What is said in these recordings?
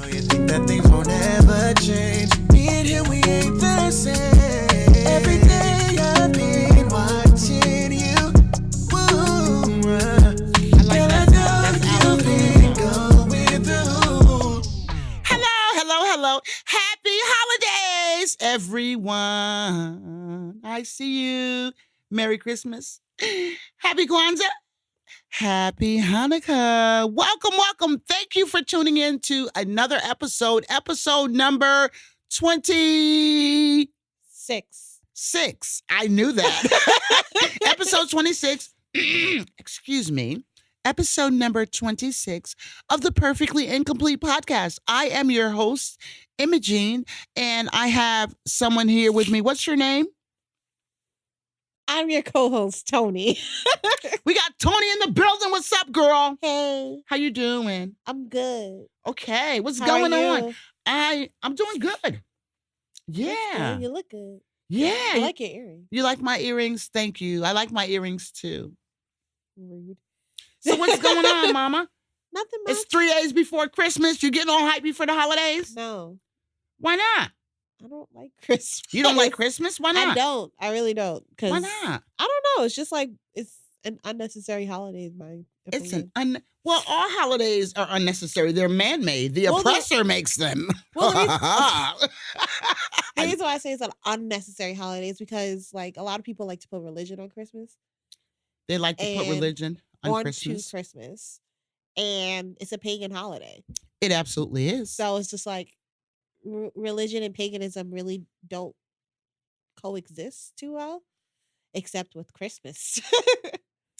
know you think that things won't ever change. Me and him, we ain't the same. Every day I've been watching you. Ooh, I like girl, that. I know That's you've been going through. Hello. Happy holidays, everyone. I see you. Merry Christmas. Happy Kwanzaa. Happy Hanukkah. Welcome. Thank you for tuning in to another episode number 26. I knew that. Episode 26. Excuse me. Episode number 26 of the Perfectly Incomplete podcast. I am your host, Imogene, and I have someone here with me. What's your name? I'm your co-host, Toni. We got Toni in the building. What's up, girl? Hey, How you doing? I'm good. Okay, what's How going are on? you? I'm doing good. That's Yeah. good. You look good. Yeah. I like your earring. You like my earrings? Thank you. I like my earrings too. Rude. So what's going on, mama? Nothing much. It's 3 days before Christmas. You getting all hypey for the holidays? No, Why not? I don't like Christmas. You don't like Christmas? Why not? I don't. I really don't. Cause Why not? I don't know. It's just like it's an unnecessary holiday, in my It's opinion. well, all holidays are unnecessary. They're man-made. The Well, oppressor makes them. Well, the reason why I say it's an unnecessary holiday is because like a lot of people like to put religion on Christmas. They like to put And religion on onto Christmas. Christmas, and it's a pagan holiday. It absolutely is. So it's just like religion and paganism really don't coexist too well, except with Christmas.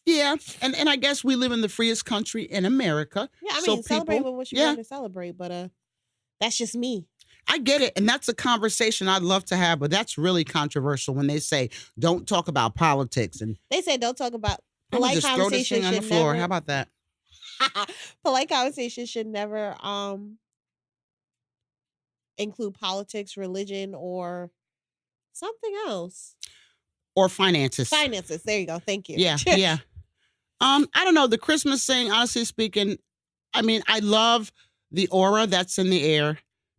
Yeah, and I guess we live in the freest country in America. Yeah, I So mean, celebrate people- with what you yeah. want to celebrate, but that's just me. I get it, and that's a conversation I'd love to have, but that's really controversial when they say don't talk about politics. And They say don't talk about I'm gonna polite just throw this conversation thing on the should floor. never. How about that? Polite conversation should never include politics, religion, or something else. Or finances. Finances. There you go. Thank you. Yeah. I don't know. The Christmas thing, honestly speaking, I mean, I love the aura that's in the air.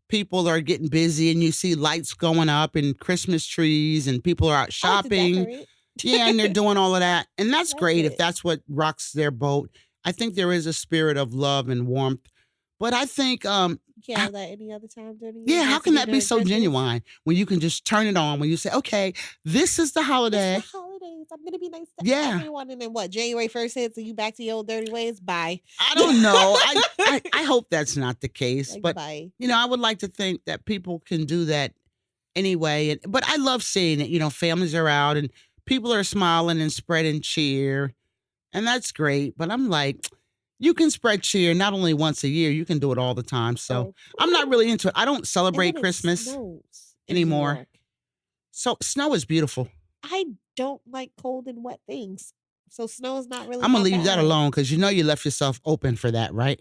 People are getting busy and you see lights going up and Christmas trees and people are out I like to shopping. decorate. Yeah, and they're doing all of that. And that's Love great if it. that's what rocks their boat. I think there is a spirit of love and warmth. But I think, You can't have that any other time during the year. yeah, It how has to can that be during so Christmas. genuine when you can just turn it on when you say, okay, this is the holiday. It's the holidays. I'm gonna be nice to Yeah. everyone. And then what? January 1st hits and you back to your old dirty ways. Bye. I don't know. I hope that's not the case. Like, But bye. I would like to think that people can do that anyway. But I love seeing it. Families are out and people are smiling and spreading cheer. And that's great. But I'm like, you can spread cheer not only once a year, you can do it all the time. So I'm not really into it. I don't And celebrate then it Christmas snows in New anymore. York. So snow is beautiful. I don't like cold and wet things. So snow is not really. I'm going my to leave that bag. alone because you left yourself open for that, right?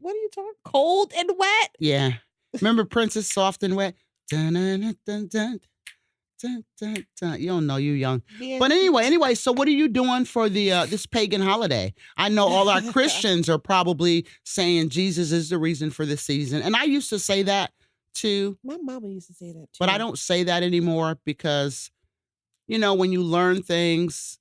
What are you talking? Cold and wet? Yeah. Remember Princess Soft and Wet? Dun, dun, dun, dun, dun, dun, dun, dun. You don't know, you young. Yeah. But anyway, so what are you doing for the this pagan holiday? I know all our Christians are probably saying Jesus is the reason for the season. And I used to say that too, My mama used to say that too. but I don't say that anymore because, when you learn things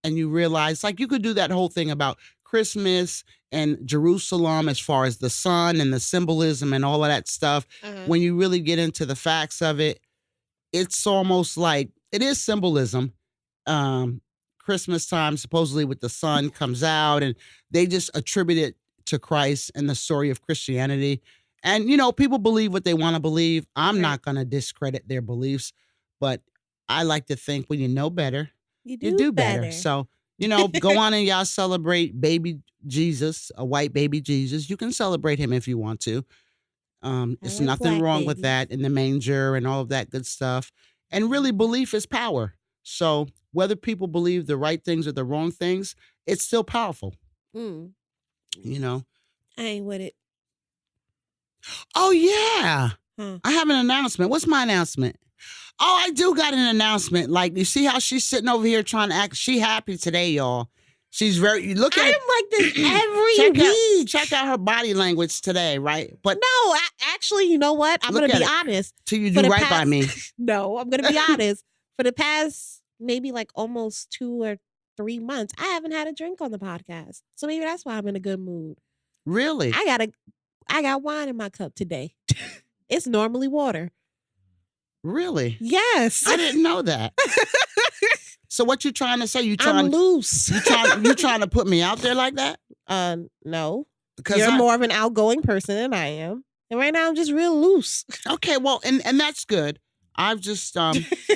and you realize, like you could do that whole thing about Christmas and Jerusalem as far as the sun and the symbolism and all of that stuff. Uh-huh. When you really get into the facts of it, it's almost like it is symbolism. Christmas time, supposedly with the sun comes out and they just attribute it to Christ and the story of Christianity. And, people believe what they want to believe. I'm Right. not going to discredit their beliefs, but I like to think when you know better, You you do better. So, go on and y'all celebrate baby Jesus, a white baby Jesus. You can celebrate him if you want to. There's like nothing black wrong with babies. that in the manger and all of that good stuff. And really, belief is power. So whether people believe the right things or the wrong things, it's still powerful, Mm, I ain't with it. Oh, yeah. Huh. I have an announcement. What's my announcement? Oh, I do got an announcement. Like, you see how she's sitting over here trying to act? She happy today, y'all. She's very. Look I at. am like this every week. Check out her body language today, right? But no, actually, you know what? I'm Look gonna be at it. honest. till you For do the right by past- me. No, I'm gonna be honest. For the past maybe like almost 2 or 3 months, I haven't had a drink on the podcast. So maybe that's why I'm in a good mood. Really? I got wine in my cup today. It's normally water. Really? Yes. I didn't know that. So what you trying to say? You I'm trying? loose. You trying to put me out there like that? No. Because You're more of an outgoing person than I am. And right now I'm just real loose. Okay, well, and that's good. I've just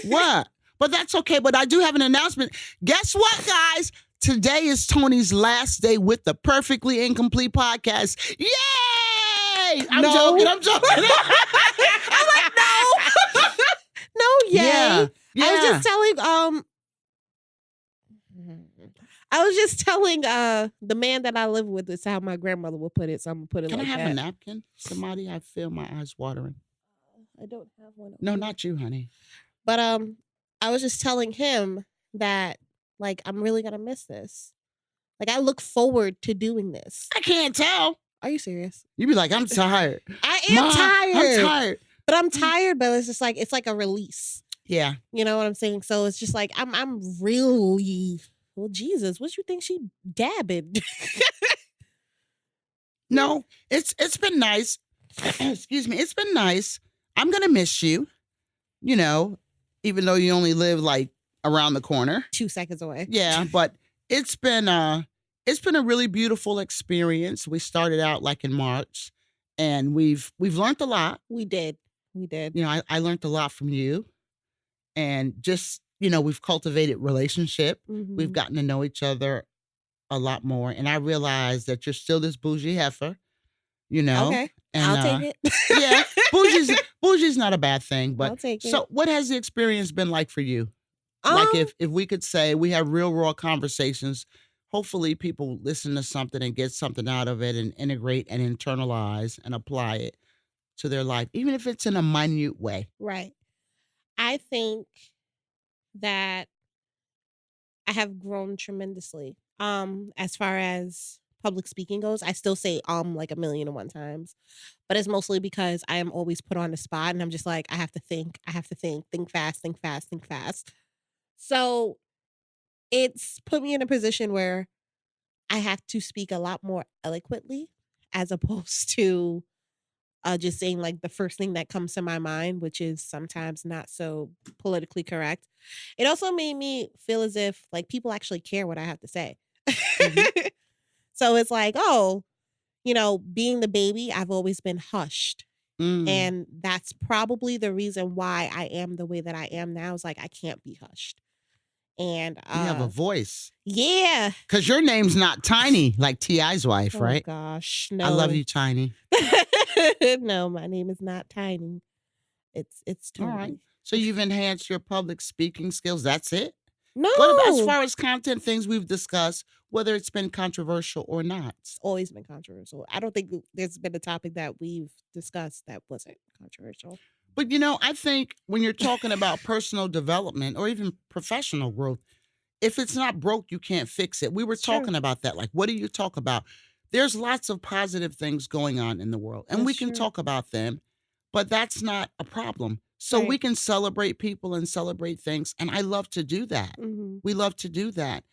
what? But that's okay. But I do have an announcement. Guess what, guys? Today is Tony's last day with the Perfectly Incomplete podcast. Yay! I'm No. joking. I'm like, no. No, yay. Yeah. I was just telling the man that I live with is how my grandmother would put it. So I'm gonna put it Can like I have that. a napkin? Somebody, I feel my eyes watering. I don't have one. No, not you, honey. But I was just telling him that like I'm really gonna miss this. Like I look forward to doing this. I can't tell. Are you serious? You be like, I'm tired. I am Ma, tired. I'm tired. But I'm tired, but it's just like it's like a release. Yeah. You know what I'm saying? So it's just like I'm really well, Jesus, what you think she dabbing? No, it's been nice. Excuse me. It's been nice. I'm gonna miss you. You know, even though you only live like around the corner. 2 seconds away. Yeah, but it's been a really beautiful experience. We started out like in March, and we've learned a lot. We did. You know, I learned a lot from you, and just we've cultivated relationship. We've Mhm. gotten to know each other a lot more, and I realized that you're still this bougie heifer. Okay. and I'll take it. yeah, bougie's not a bad thing. But I'll take it. so, what has the experience been like for you? Like Um, if we could say we have real raw conversations, hopefully people listen to something and get something out of it and integrate and internalize and apply it to their life, even if it's in a minute way. right. I think that I have grown tremendously. As far as public speaking goes, I still say like 1,000,001 times, but it's mostly because I am always put on the spot, and I'm just like I have to think, think fast, think fast, think fast. So it's put me in a position where I have to speak a lot more eloquently as opposed to just saying like the first thing that comes to my mind, which is sometimes not so politically correct. It also made me feel as if like people actually care what I have to say. Mhm. So it's like, being the baby, I've always been hushed. Mm. And that's probably the reason why I am the way that I am now. Is like I can't be hushed. And You have a voice. yeah. Because your name's not Tiny, like T.I.'s wife, Oh right? gosh, no. I love you, Tiny. No, my name is not Tiny. It's All Tony. right. So you've enhanced your public speaking skills. That's it? No. What about as far as content, things we've discussed, whether it's been controversial or not? It's always been controversial. I don't think there's been a topic that we've discussed that wasn't controversial. But I think when you're talking about personal development or even professional growth, if it's not broke, you can't fix it. We were It's true. talking about that. Like, what do you talk about? There's lots of positive things going on in the world, and we That's can true. talk about them, but that's not a problem. So we Right. can celebrate people and celebrate things. And I love to do that. Mm-hmm. We love to do that.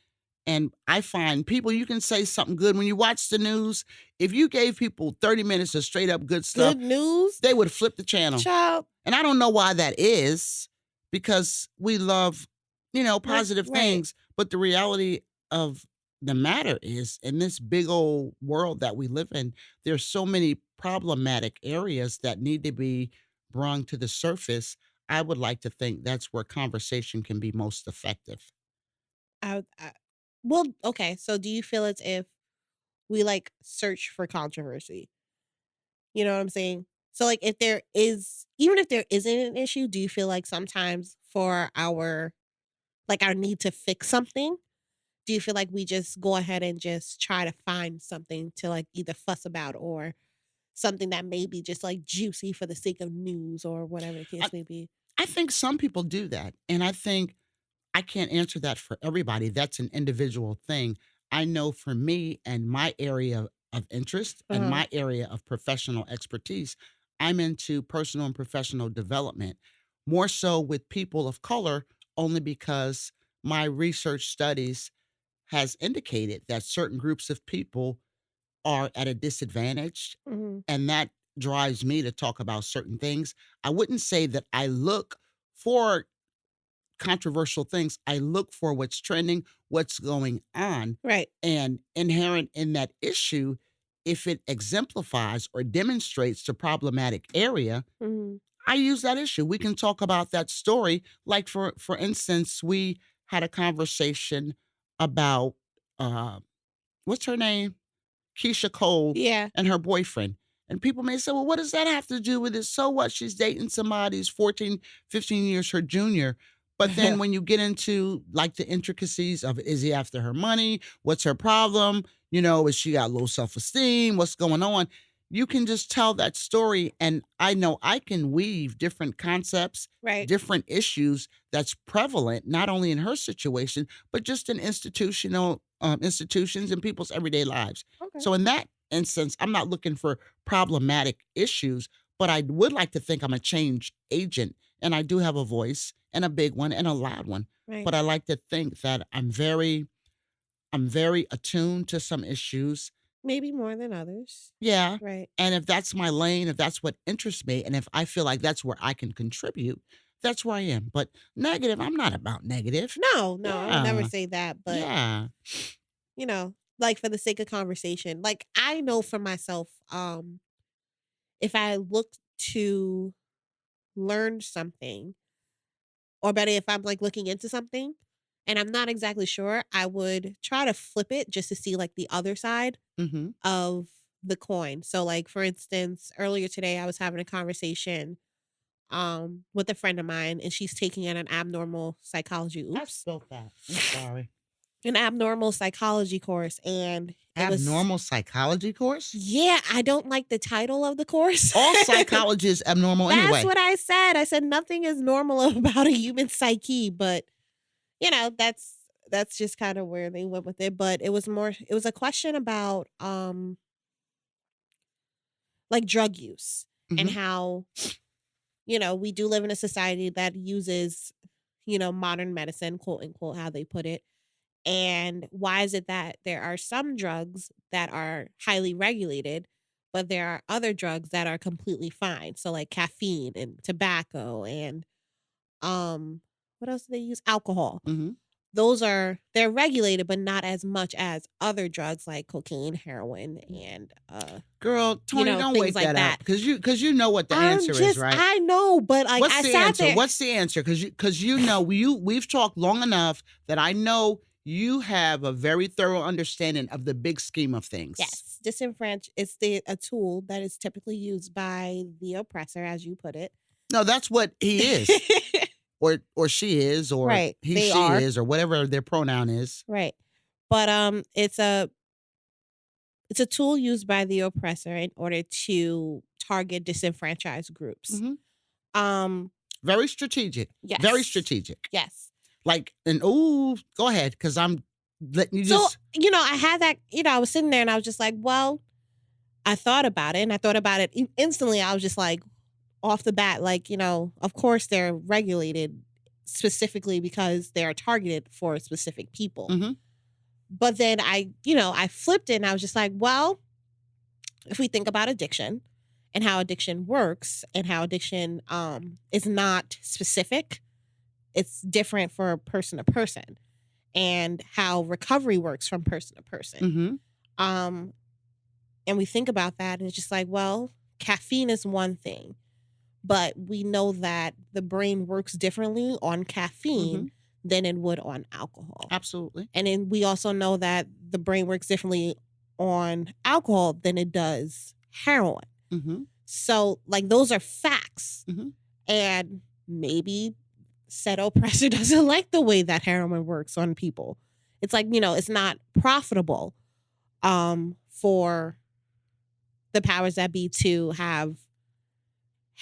And I find people, you can say something good. When you watch the news, if you gave people 30 minutes of straight up good stuff, Good news, they would flip the channel. child. And I don't know why that is, because we love, positive right. things. But the reality of the matter is, in this big old world that we live in, there's so many problematic areas that need to be brought to the surface. I would like to think that's where conversation can be most effective. Well, okay. So do you feel as if we like search for controversy? You know what I'm saying? So like if there is, even if there isn't an issue, do you feel like sometimes for our need to fix something, do you feel like we just go ahead and just try to find something to like either fuss about or something that may be just like juicy for the sake of news or whatever the case may be? I think some people do that. And I think I can't answer that for everybody. That's an individual thing. I know for me and my area of interest and Uh-huh. my area of professional expertise, I'm into personal and professional development, more so with people of color, only because my research studies has indicated that certain groups of people are at a disadvantage, Mhm. and that drives me to talk about certain things. I wouldn't say that I look for controversial things. I look for what's trending, what's going on, Right. and inherent in that issue, if it exemplifies or demonstrates the problematic area, Mhm. I use that issue. We can talk about that story. Like for instance, we had a conversation about uh what's her name? Keisha Cole Yeah. and her boyfriend. And people may say, well, what does that have to do with it? So what? She's dating somebody who's 14, 15 years her junior. But then when you get into like the intricacies of, is he after her money? What's her problem? Is she got low self-esteem? What's going on? You can just tell that story. And I know I can weave different concepts, Right. different issues that's prevalent, not only in her situation, but just in institutions and people's everyday lives. Okay. So in that instance, I'm not looking for problematic issues, but I would like to think I'm a change agent, and I do have a voice and a big one and a loud one. Right. But I like to think that I'm very attuned to some issues. Maybe more than others. Yeah. Right. And if that's my lane, if that's what interests me, and if I feel like that's where I can contribute, that's where I am. But negative, I'm not about negative. No, I would never Yeah. say that, but Yeah. like for the sake of conversation, like I know for myself, if I look to learn something, or better, if I'm like looking into something and I'm not exactly sure, I would try to flip it just to see like the other side Mm-hmm. of the coin. So like for instance, earlier today I was having a conversation with a friend of mine, and she's taking an abnormal psychology I oops spilled that. I'm sorry. an abnormal psychology course, and it was Abnormal psychology course? yeah, I don't like the title of the course. All psychology is abnormal That's anyway. what I said. I said nothing is normal about a human psyche, but that's just kind of where they went with it. But it was a question about like drug use and Mhm. how, we do live in a society that uses, modern medicine, quote unquote, how they put it. And why is it that there are some drugs that are highly regulated, but there are other drugs that are completely fine? So like caffeine and tobacco and what else do they use? Alcohol. Mhm. They're regulated, but not as much as other drugs like cocaine, heroin, and Girl, Tony, don't things wake like that up that. because you know what the answer is, right? I know, but like What's I the sat answer? there. What's the answer? Because you know we've talked long enough that I know you have a very thorough understanding of the big scheme of things. Yes, disenfranch it's a tool that is typically used by the oppressor, as you put it. No, that's what he is, or she is, or Right. he They she are. is, or whatever their pronoun is. Right. But it's a tool used by the oppressor in order to target disenfranchised groups. Mhm. Um Very strategic. Very yes. strategic. Yes. Like, and go ahead, because I'm letting you So, just. I had that, I was sitting there and I was just like, well, I thought about it, and I thought about it instantly. I was just like, off the bat, like, of course they're regulated specifically because they are targeted for specific people. Mhm. But then I flipped it and I was just like, well, if we think about addiction and how addiction works and how addiction is not specific, it's different for person to person, and how recovery works from person to person. Mhm. Um, and we think about that and it's just like, well, caffeine is one thing, but we know that the brain works differently on caffeine Mhm. than it would on alcohol. Absolutely. And then we also know that the brain works differently on alcohol than it does heroin. Mhm. So, like, those are facts. Mhm. And maybe said oppressor doesn't like the way that heroin works on people. It's like, it's not profitable for the powers that be to have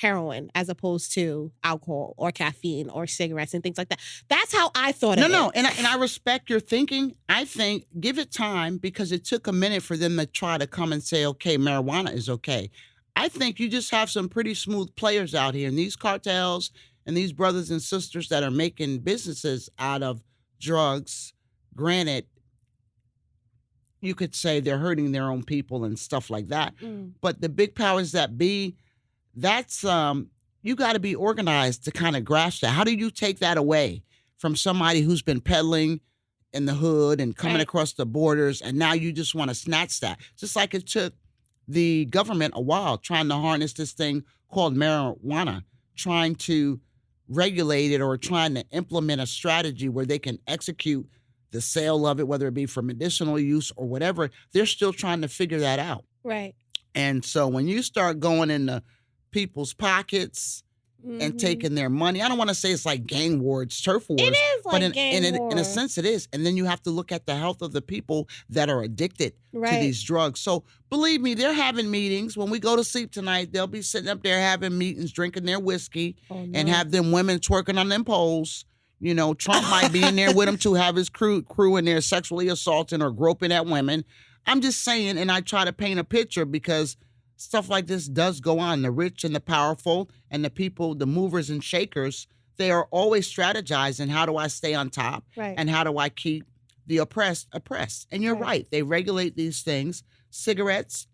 heroin as opposed to alcohol or caffeine or cigarettes and things like that. That's how I thought No, of no, it. and I respect your thinking. I think give it time because it took a minute for them to try to come and say, okay, marijuana is okay. I think you just have some pretty smooth players out here, and these cartels and these brothers and sisters that are making businesses out of drugs. Granted, you could say they're hurting their own people and stuff like that. But the big powers that be, that's you got to be organized to kind of grasp that. How do you take that away from somebody who's been peddling in the hood and coming Right. across the borders, and now you just want to snatch that? Just like it took the government a while trying to harness this thing called marijuana, trying to regulate it or trying to implement a strategy where they can execute the sale of it, whether it be for medicinal use or whatever. They're still trying to figure that out. Right. And so when you start going into people's pockets and Mhm. taking their money, I don't want to say it's like gang wars, turf wars, It is but like in gang a war. sense it is. And then you have to look at the health of the people that are addicted to Right. these drugs. So believe me, they're having meetings. When we go to sleep tonight, they'll be sitting up there having meetings, drinking their whiskey, Oh, and no. have them women twerking on them poles. You know, Trump might be in there with them to have his crew in there sexually assaulting or groping at women. I'm just saying, and I try to paint a picture because stuff like this does go on. The rich and the powerful and the people, the movers and shakers, they are always strategizing, how do I stay on top? Right. And how do I keep the oppressed oppressed? And you're Right. right. They regulate these things. Cigarettes,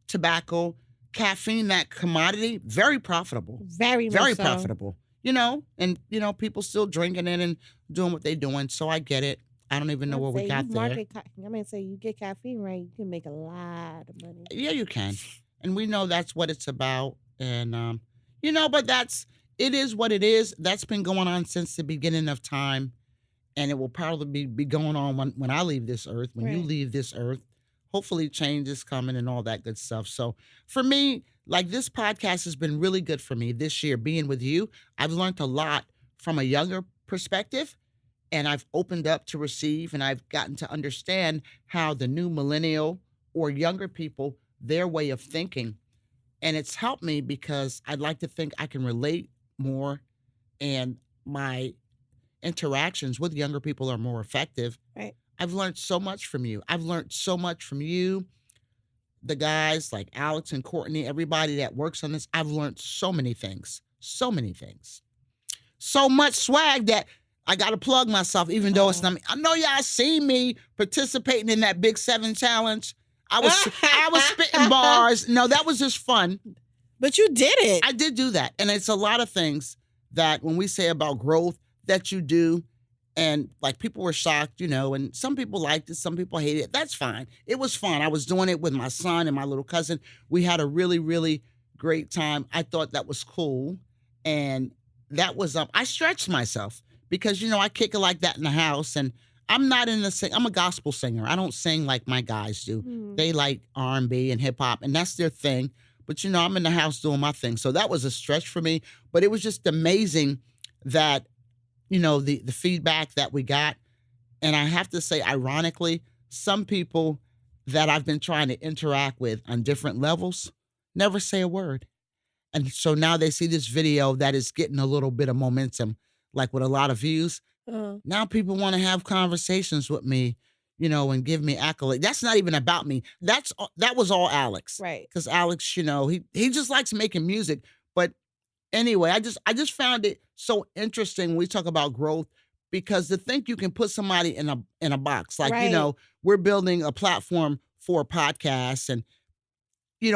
tobacco, caffeine, that commodity, very profitable. Very Very much so. profitable. You know, and people still drinking it and doing what they're doing. So I get it. I don't even know I'd where we say got you there. market I mean, say you get caffeine right, you can make a lot of money. Yeah, you can. And we know that's what it's about. And, but it is what it is. That's been going on since the beginning of time. And it will probably be going on when I leave this earth, when you Right. leave this earth. Hopefully change is coming and all that good stuff. So for me, like, this podcast has been really good for me this year being with you. I've learned a lot from a younger perspective, and I've opened up to receive, and I've gotten to understand how the new millennial or younger people, their way of thinking. And it's helped me because I'd like to think I can relate more, and my interactions with younger people are more effective. Right. I've learned so much from you. I've learned so much from you, the guys like Alex and Courtney, everybody that works on this. I've learned so many things. So many things. So much swag that I got to plug myself, even though it's not me. I know y'all seen me participating in that Big 7 challenge. I was spitting bars. No, that was just fun. But you did it. I did do that. And it's a lot of things that when we say about growth that you do, and like people were shocked, and some people liked it, some people hated it. That's fine. It was fun. I was doing it with my son and my little cousin. We had a really, really great time. I thought that was cool. And that was, I stretched myself because, I kick it like that in the house, and I'm not I'm a gospel singer. I don't sing like my guys do. Mhm. They like R&B and hip hop, and that's their thing. But, I'm in the house doing my thing. So that was a stretch for me, but it was just amazing that, the feedback that we got. And I have to say, ironically, some people that I've been trying to interact with on different levels never say a word. And so now they see this video that is getting a little bit of momentum, like with a lot of views. Now people want to have conversations with me, and give me accolades. That's not even about me. That was all Alex. Right. Because Alex, he just likes making music. But anyway, I just found it so interesting when we talk about growth, because to think you can put somebody in a box, like, Right. we're building a platform for podcasts, and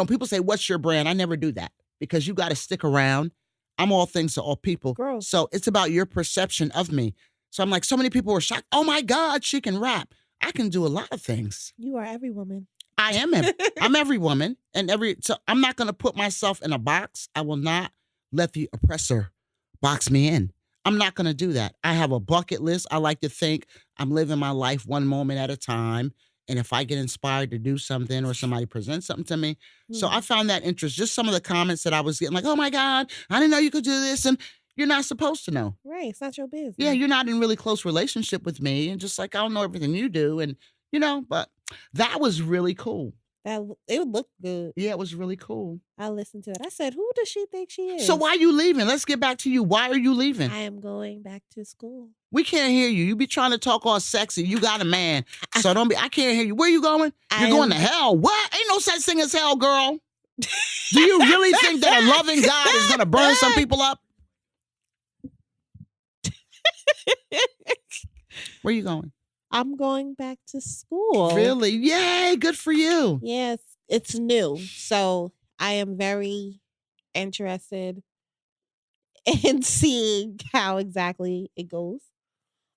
people say, what's your brand? I never do that, because you got to stick around. I'm all things to all people. Growth. So it's about your perception of me. So I'm like, so many people were shocked. Oh my God, she can rap. I can do a lot of things. You are every woman. I am I'm every woman, and so I'm not going to put myself in a box. I will not let the oppressor box me in. I'm not going to do that. I have a bucket list. I like to think I'm living my life one moment at a time. And if I get inspired to do something or somebody presents something to me. So I found that interest. Just some of the comments that I was getting, like, oh my God, I didn't know you could do this. And you're not supposed to know. Right. It's not your business. Yeah, you're not in really close relationship with me. And just like, I don't know everything you do. And, but that was really cool. It looked good. Yeah, it was really cool. I listened to it. I said, "Who does she think she is?" So why are you leaving? Let's get back to you. Why are you leaving? I am going back to school. We can't hear you. You be trying to talk all sexy. You got a man. So don't be, I can't hear you. Where you going? You're going to hell. What? Ain't no such thing as hell, girl. Do you really think that a loving God is going to burn some people up? Where you going? I'm going back to school. Really? Yay, good for you. Yes, it's new. So I am very interested in seeing how exactly it goes.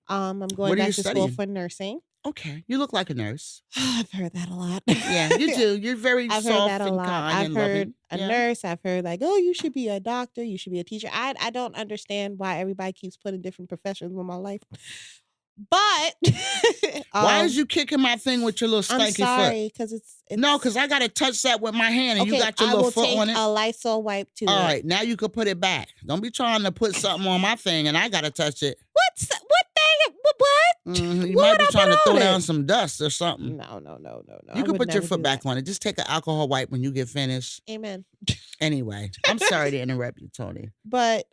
I'm going What are back you to school studying? for nursing. Okay, you look like a nurse. I've heard that a lot. Yeah, you do. You're very I've heard soft that a and lot. kind I've and heard loving. a nurse. I've heard like, oh, you should be a doctor. You should be a teacher. I don't understand why everybody keeps putting different professions in my life. But Why is you kicking my thing with your little stanky I'm sorry because it's No, because I got to touch that with my hand, and okay, you got your I little will foot take on it. a Lysol wipe to All it. right, now you can put it back. Don't be trying to put something on my thing, and I got to touch it. What thing? What? You What might would be I trying put to throw on down it? some dust or something. No. You I can would put your never foot do back that. on it. Just take an alcohol wipe when you get finished. Amen. Anyway, I'm sorry to interrupt you, Tony. But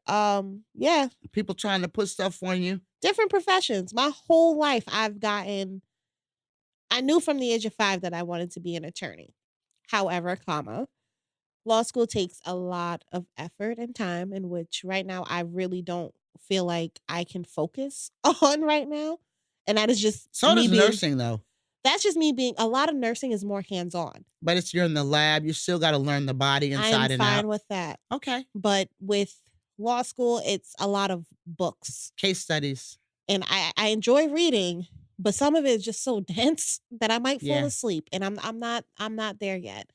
yeah, People trying to put stuff on you. different professions. My whole life I knew from the age of 5 that I wanted to be an attorney. However, law school takes a lot of effort and time, in which right now I really don't feel like I can focus on right now. And that is just So me does being, nursing, though. that's just me being, a lot of nursing is more hands-on. But you're in the lab. You still got to learn the body I inside am and fine out. with that. Okay. But with law school, it's a lot of books. Case studies. And I enjoy reading, but some of it is just so dense that I might fall Yeah. asleep. And I'm not there yet.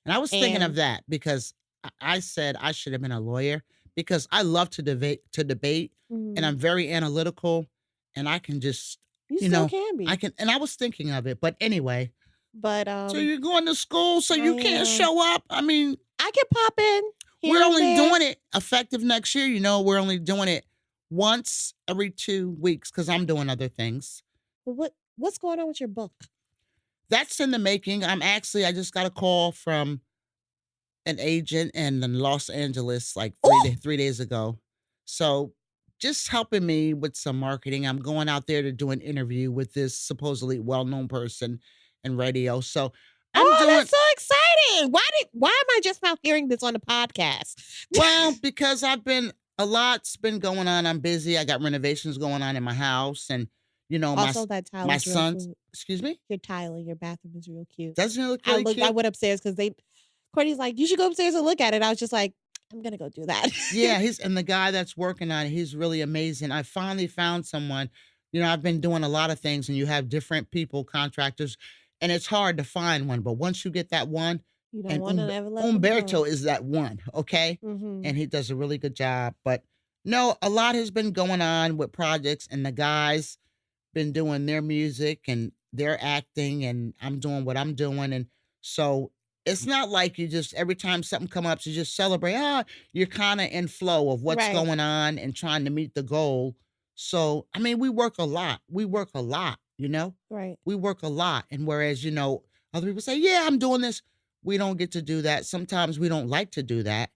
And I was thinking of And that because I said I should have been a lawyer because I love to debate, and I'm very analytical, and I can just, you you still know, can be. and I was thinking of it. But anyway, But so you're going to school, so you I can't am. show up. I mean, I can pop in here we're and only there. doing it effective next year. We're only doing it once every 2 weeks because I'm doing other things. But what's going on with your book? That's in the making. I just got a call from an agent in Los Angeles like Ooh! 3 days ago. So just helping me with some marketing. I'm going out there to do an interview with this supposedly well-known person in radio. So That's so exciting. Why am I just now hearing this on the podcast? Well, because a lot's been going on. I'm busy. I got renovations going on in my house, and Also, that tile my is real son's. cute. Excuse me. Your tile in your bathroom is real cute. Doesn't it look really cute? I went upstairs because Courtney's like, you should go upstairs and look at it. I was just like, I'm gonna go do that. Yeah, and the guy that's working on it, he's really amazing. I finally found someone. I've been doing a lot of things, and you have different people, contractors, and it's hard to find one. But once you get that one, You don't and want to ever let them Umberto go. is that one, okay? Mhm. And he does a really good job. But no, a lot has been going on with projects, and the guys been doing their music and their acting, and I'm doing what I'm doing. And so it's not like you just, every time something come up, you just celebrate. You're kind of in flow of what's Right. going on and trying to meet the goal. So, I mean, we work a lot. We work a lot, Right. we work a lot. And whereas, other people say, yeah, I'm doing this. We don't get to do that. Sometimes we don't like to do that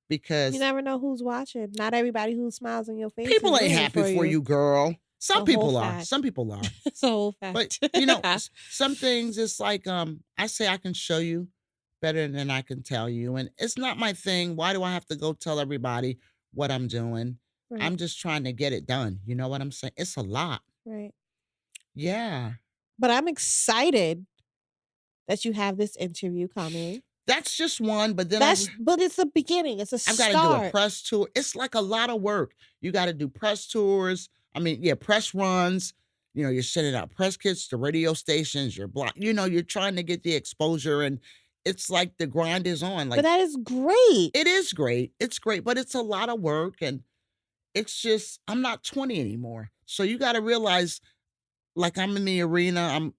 because You never know who's watching. Not everybody who smiles in your face. people is ain't rooting happy for you, girl. Some The whole people are. fact. Some people are. It's a whole fact. But some things it's like I say I can show you better than I can tell you, and it's not my thing. Why do I have to go tell everybody what I'm doing? Right. I'm just trying to get it done. You know what I'm saying? It's a lot. Right. Yeah. But I'm excited that you have this interview coming. That's just one, but then But it's the beginning. It's a I've start. got to do a press tour. It's like a lot of work. You got to do press tours. I mean, yeah, press runs. You're sending out press kits to radio stations. You're you're trying to get the exposure, and it's like the grind is on. But Like that is great. it is great. It's great, but it's a lot of work, and it's just I'm not 20 anymore. So you got to realize, like I'm in the arena.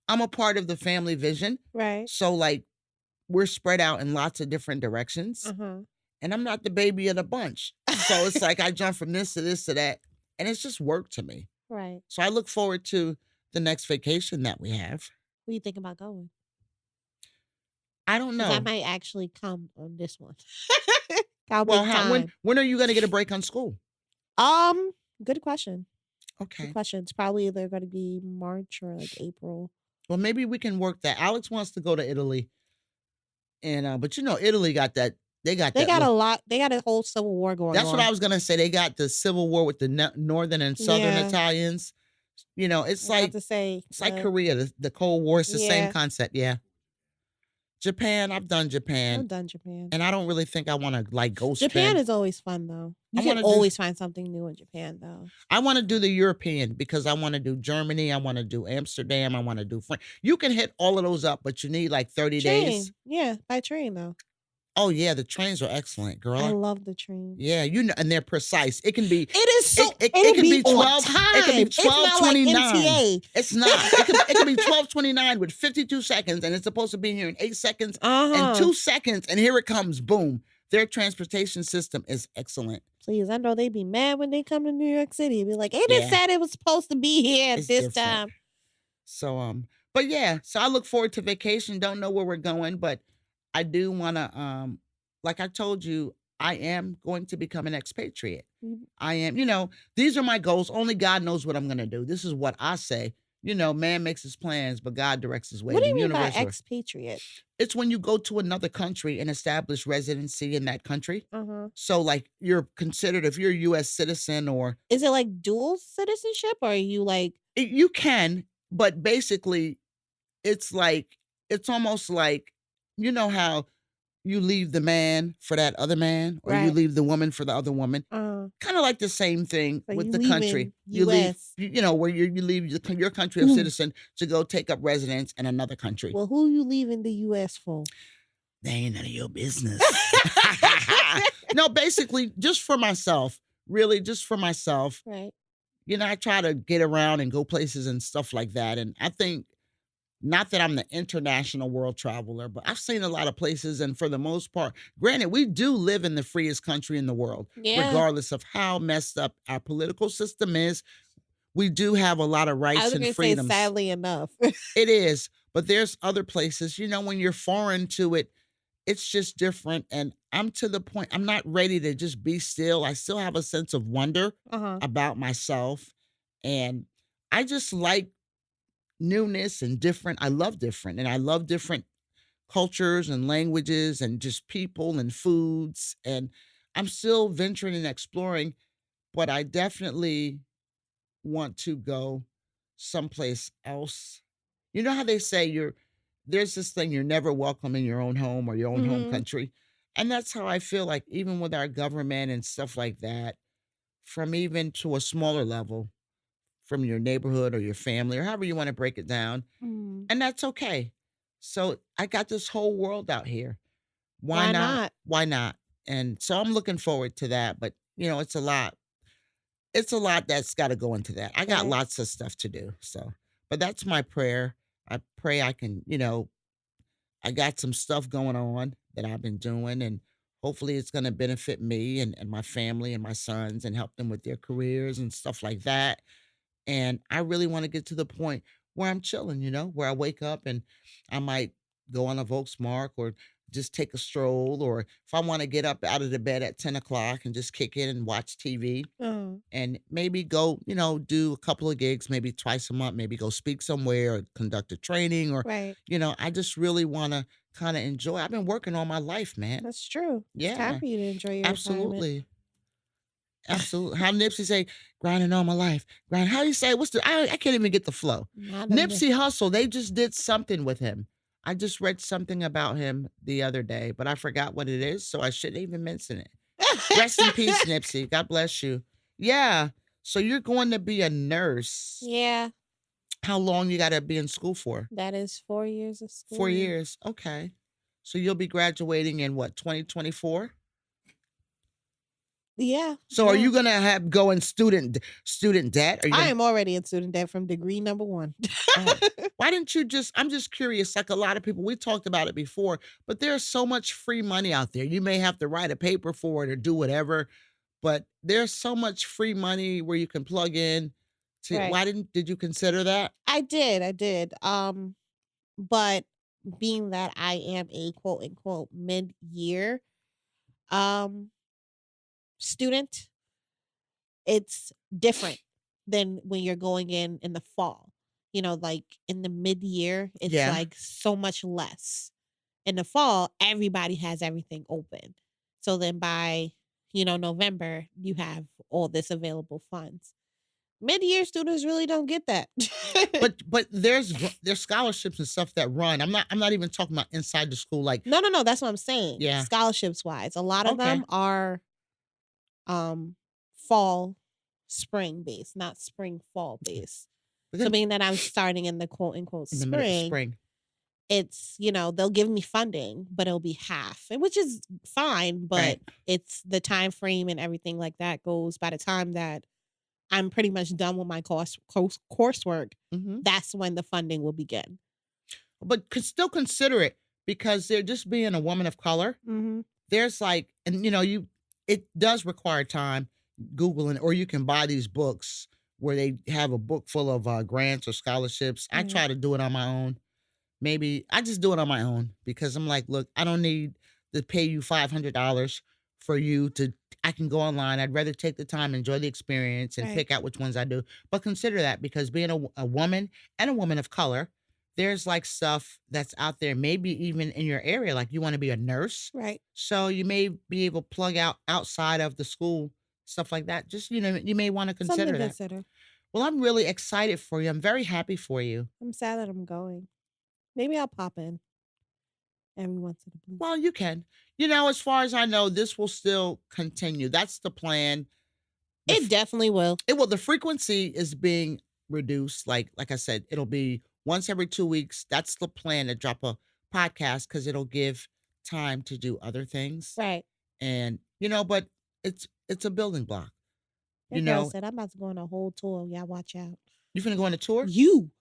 I'm a part of the family vision. Right. So like we're spread out in lots of different directions. Uh-huh. And I'm not the baby of the bunch. So it's like I jump from this to this to that. And it's just work to me. Right. So I look forward to the next vacation that we have. Who you think about going? I don't Because I know. might actually come on this one. I'll Well, make when time. when are you going to get a break on school? Good question. Good Okay. question. It's probably either going to be March or like April. Well, maybe we can work that. Alex wants to go to Italy, and but Italy got that. They got They that. got a lot. They got a whole civil war going That's on. what I was gonna say. They got the civil war with the northern and southern Yeah. Italians. It's I have like to say, it's like Korea, the Cold War. It's the same yeah. concept. Yeah. Japan. I've done I'm Japan, done Japan. and I don't really think I want to like go Japan spend. is always fun though. You I can wanna do- always find something new in Japan though. I want to do the European because I want to do Germany. I want to do Amsterdam. I want to do France. You can hit all of those up, but you need like 30 days. Train. Yeah, by train though. Oh yeah, the trains are excellent, girl. I love the train. Yeah, and they're precise. It can be. It is so. It It'll can be 12. time. It can be It's not like 12:29. MTA. It's not. It can be 12:29 with 52 seconds, and it's supposed to be here in 8 seconds and 2 seconds, and here it comes. Boom. Their transportation system is excellent. Please, I know they'd be mad when they come to New York City. It'd be like, it Yeah. said it was supposed to be here at It's this different. time. So but yeah, so I look forward to vacation. Don't know where we're going, but I do want to like I told you, I am going to become an expatriate. Mhm. I am, these are my goals. Only God knows what I'm going to do. This is what I say. Man makes his plans, but God directs his way. What do The you mean by universe works. expatriate? It's when you go to another country and establish residency in that country. Uh-huh. So like you're considered, if you're a US citizen, or Is it like dual citizenship, or are you like? you can, but basically it's almost like, how you leave the man for that other man, or you Right. leave the woman for the other woman. Kind of like the same thing So with you the country. leaving You leave, US. where you leave your country of citizen to go take up residence in another country. Well, who you leaving the US for? They ain't none of your business. No, basically just for myself. Really, just for myself. Right. I try to get around and go places and stuff like that. And I think, not that I'm the international world traveler, but I've seen a lot of places. And for the most part, granted, we do live in the freest country in the world, Yeah. regardless of how messed up our political system is. We do have a lot of I rights was and gonna say, freedoms. sadly enough. It is. But there's other places, when you're foreign to it, it's just different. And I'm to the point, I'm not ready to just be still. I still have a sense of wonder Uh-huh. about myself. And I just like newness and different. I love different. And I love different cultures and languages and just people and foods. And I'm still venturing and exploring, but I definitely want to go someplace else. You know how they say there's this thing, you're never welcome in your own home or your own home Mhm. country. And that's how I feel like, even with our government and stuff like that, from even to a smaller level, from your neighborhood or your family, or however you want to break it down. Mm. And that's okay. So I got this whole world out here. Why not? Why not? And so I'm looking forward to that. But it's a lot. It's a lot that's got to go into that. I got Right. lots of stuff to do. So, but that's my prayer. I pray I can, I got some stuff going on that I've been doing, and hopefully it's going to benefit me and my family and my sons and help them with their careers and stuff like that. And I really want to get to the point where I'm chilling, where I wake up and I might go on a Volksmark or just take a stroll, or if I want to get up out of the bed at 10 o'clock and just kick in and watch TV, Uh-huh. and maybe go, do a couple of gigs, maybe twice a month, maybe go speak somewhere or conduct a training, or, Right. I just really want to kind of enjoy. I've been working all my life, man. That's true. It's Yeah, time for you to enjoy your retirement. absolutely. Absolutely. How Nipsey say, grinding all my life. Grind. How you say, I can't even get the flow. Not a Nipsey Hussle, they just did something with him. I just read something about him the other day, but I forgot what it is, so I shouldn't even mention it. Rest in peace, Nipsey. God bless you. Yeah. So you're going to be a nurse. Yeah, How long you got to be in school for? that is 4 years of school. 4 years. Okay. So you'll be graduating in what, 2024? Yeah. So are yeah. you going to go in student debt? Are you I gonna- am already in student debt from degree number 1. Oh, why didn't you I'm just curious, like a lot of people, we talked about it before, but there's so much free money out there. You may have to write a paper for it or do whatever, but there's so much free money where you can plug in to, Right. did you consider that? I did. But being that I am a quote unquote mid-year um student, it's different than when you're going in the fall. You know, like in the mid-year, it's Yeah. like so much less. In the fall, everybody has everything open. So then by, November, you have all this available funds. Mid-year students really don't get that. But there's scholarships and stuff that run. I'm not even talking about inside the school. Like, No, that's what I'm saying. yeah. Scholarships wise, a lot of Okay. them are um fall spring based, not spring fall based. But So then being that I'm starting in the quote unquote in the middle of spring, spring. it's, they'll give me funding, but it'll be half, and which is fine, but Right. it's the time frame and everything like that goes by the time that I'm pretty much done with my coursework, Hmm. that's when the funding will begin. But could still consider it because they're just being a woman of color. Mm-hmm. There's like, and it does require time Googling, or you can buy these books where they have a book full of grants or scholarships. I Right. try to do it on my own. Maybe I just do it on my own because I'm like, look, I don't need to pay you $500 for you to. I can go online. I'd rather take the time, enjoy the experience, and Right. pick out which ones I do. But consider that because being a woman and a woman of color, there's like stuff that's out there, maybe even in your area. Like you want to be a nurse, Right. so you may be able to plug out outside of the school, stuff like that. Just you may want to Something to consider that. consider. Well, I'm really excited for you. I'm very happy for you. I'm sad that I'm going. Maybe I'll pop in every once in a blue. Well, you can. As far as I know, this will still continue. That's the plan. It definitely will. The frequency is being reduced. Like I said, it'll be once every 2 weeks. That's the plan to drop a podcast because it'll give time to do other things. Right. And but it's a building block. That girl said, I'm about to go on a whole tour. Y'all watch out. You finna go on a tour? You.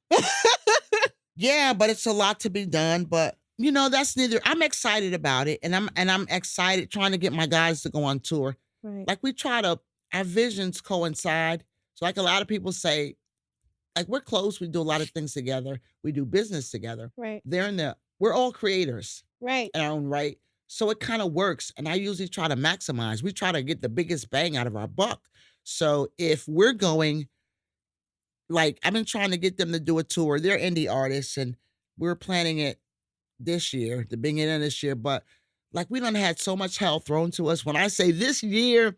Yeah, but it's a lot to be done. But that's neither. I'm excited about it, and I'm excited trying to get my guys to go on tour. Right. Like we try to, our visions coincide. So like a lot of people say, like we're close. We do a lot of things together. We do business together. Right. We're all creators Right. in our own right. So it kind of works. And I usually try to maximize. We try to get the biggest bang out of our buck. So if we're going, like I've been trying to get them to do a tour. They're indie artists and we're planning it this year, the beginning of this year. But like we done had so much hell thrown to us. When I say this year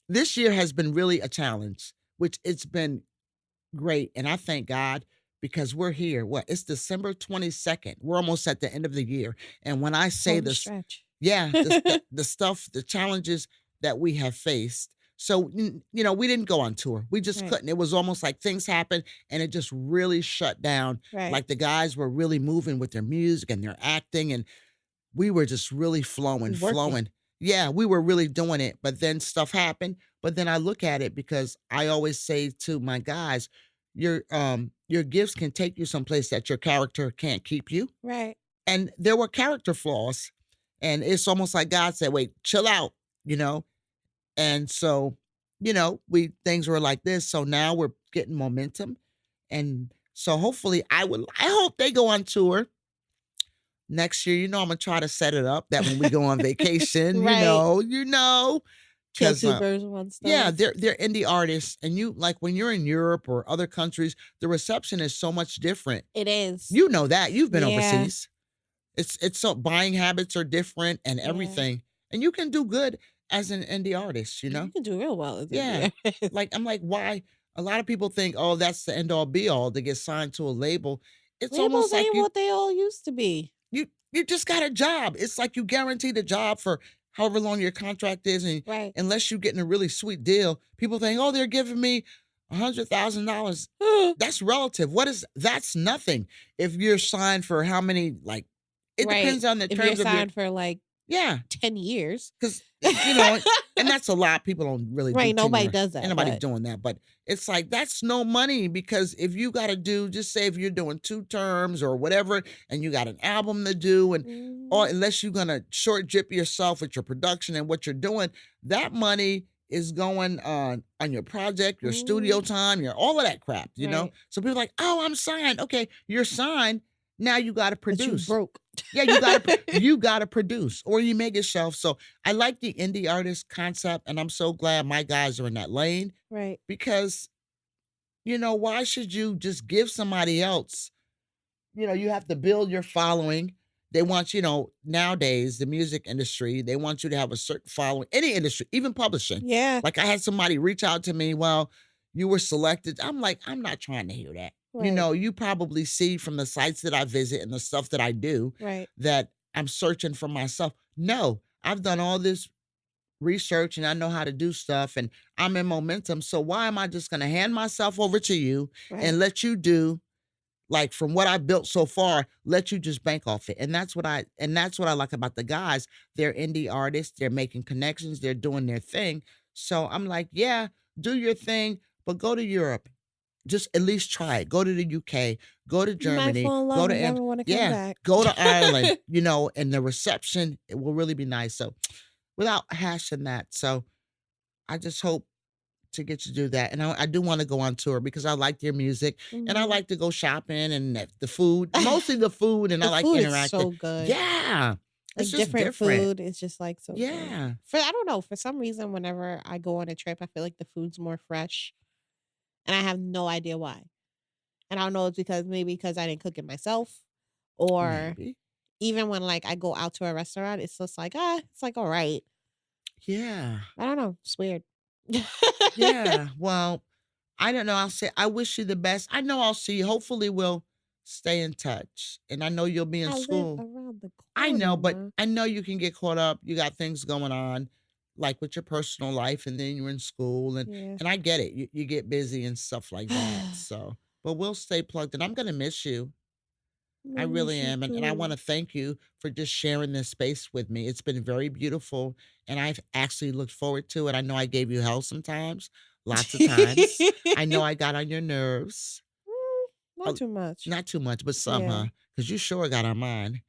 has been really a challenge, which it's been great. And I thank God because we're here. It's December 22nd. We're almost at the end of the year. And when I say Home this, stretch. yeah, the stuff, the challenges that we have faced. So, we didn't go on tour. We just Right. couldn't. It was almost like things happened and it just really shut down. Right. Like the guys were really moving with their music and their acting, and we were just really flowing. Yeah, we were really doing it. But then stuff happened. But then I look at it because I always say to my guys, your gifts can take you someplace that your character can't keep you. Right. And there were character flaws. And it's almost like God said, wait, chill out, And so, things were like this. So now we're getting momentum. And so hopefully I hope they go on tour next year. I'm gonna try to set it up that when we go on vacation, Right. Kill 'cause, two birds with one stone. yeah, they're indie artists. And you like when you're in Europe or other countries, the reception is so much different. It is. You know that. You've been Yeah. overseas. It's so buying habits are different and Yeah. everything. And you can do good as an indie artist, You can do real well. Yeah. Like I'm like, why? A lot of people think, oh, that's the end all be all to get signed to a label. It's Labels almost like ain't what they all used to be. you just got a job. It's like you guaranteed a job for however long your contract is, and Right. unless you're getting a really sweet deal, people think, oh, they're giving me $100,000. That's relative. That's nothing. If you're signed for how many, like, it Right. depends on the If you're terms of your, signed for like yeah, 10 years. because and that's a lot. People don't really Right, do nobody tenure. does that, Ain't nobody but- doing that, but it's like that's no money because if you got to do, just say if you're doing 2 terms or whatever, and you got an album to do, and or unless you're gonna short drip yourself with your production and what you're doing, that money is going on your project, your studio time, your all of that crap, Right. So people are like, oh, I'm signed. Okay, you're signed. Now you got to But you produce. broke. Yeah, you got to produce or you make it shelf. So I like the indie artist concept, and I'm so glad my guys are in that lane Right. because why should you just give somebody else? You have to build your following. They want nowadays the music industry, they want you to have a certain following. Any industry, even publishing. Yeah. Like I had somebody reach out to me, well, you were selected. I'm like, I'm not trying to hear that. Right. You probably see from the sites that I visit and the stuff that I do Right. that I'm searching for myself. No, I've done all this research and I know how to do stuff and I'm in momentum. So why am I just going to hand myself over to you Right. and let you do like from what I've built so far, let you just bank off it. And that's what I like about the guys. They're indie artists, they're making connections, they're doing their thing. So I'm like, yeah, do your thing, but go to Europe. Just at least try it. Go to the UK, go to You might Germany, fall in love go to and never want to come back. go to Ireland, and the reception, it will really be nice. So without hashing that. So I just hope to get you to do that. And I do want to go on tour because I like their music and I Mhm. like to go shopping and the food, mostly the food, and I The like food is interacting. so good. Yeah. Like It's just different different. food is just like so good. Yeah. I don't know, for some reason whenever I go on a trip, I feel like the food's more fresh. And I have no idea why. And I don't know, it's because I didn't cook it myself. Or Maybe. even when like I go out to a restaurant, it's just like, it's like all right. Yeah. I don't know. It's weird. Yeah. Well, I don't know. I'll say I wish you the best. I know I'll see you. Hopefully we'll stay in touch. And I know you'll be in I live school. around the I know, but corner. I know you can get caught up. You got things going on, like with your personal life, and then you're in school, and Yeah. I get it. You get busy and stuff like that. So, but we'll stay plugged, and I'm gonna miss you. I I really miss you am, and I want too. to thank you for just sharing this space with me. It's been very beautiful, and I've actually looked forward to it. I know I gave you hell sometimes, lots of times. I know I got on your nerves. Not too much. Not too much, but some, Yeah. huh? Because you sure got on mine.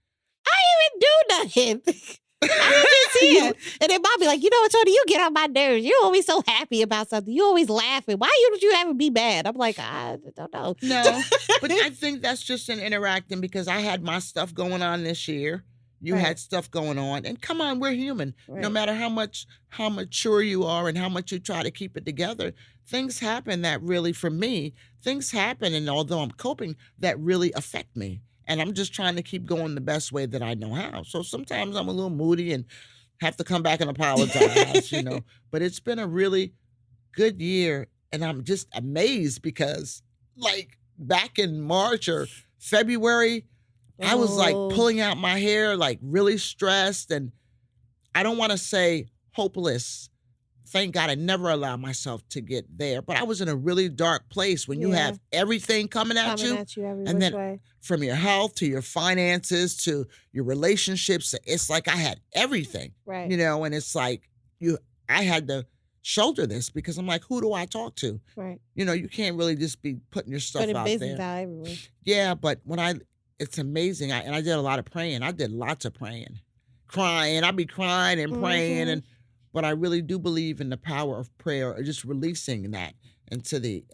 I didn't even do nothing. I was just here. And then Mom be like, Tony, you get on my nerves. You're always so happy about something. You always laughing. Why don't you ever be mad? I'm like, I don't know. No, but I think that's just an interacting because I had my stuff going on this year. You Right. had stuff going on. And come on, we're human. No Right. matter how mature you are and how much you try to keep it together, things happen that really, for me, things happen. And although I'm coping, that really affect me. And I'm just trying to keep going the best way that I know how. So sometimes I'm a little moody and have to come back and apologize. But it's been a really good year. And I'm just amazed because, like, back in March or February, I was like Oh. pulling out my hair, like really stressed. And I don't want to say hopeless. Thank God I never allowed myself to get there. But I was in a really dark place when you Yeah. have everything coming at Coming you. at you every And which then way. from your health to your finances to your relationships, it's like I had everything, Right. and it's like I had to shoulder this because I'm like, who do I talk to? Right. You can't really just be putting your stuff Putting out business there. out everywhere. Yeah, but it's amazing. And I did a lot of praying. I did lots of praying, crying. I'd be crying and praying, but I really do believe in the power of prayer, or just releasing that into the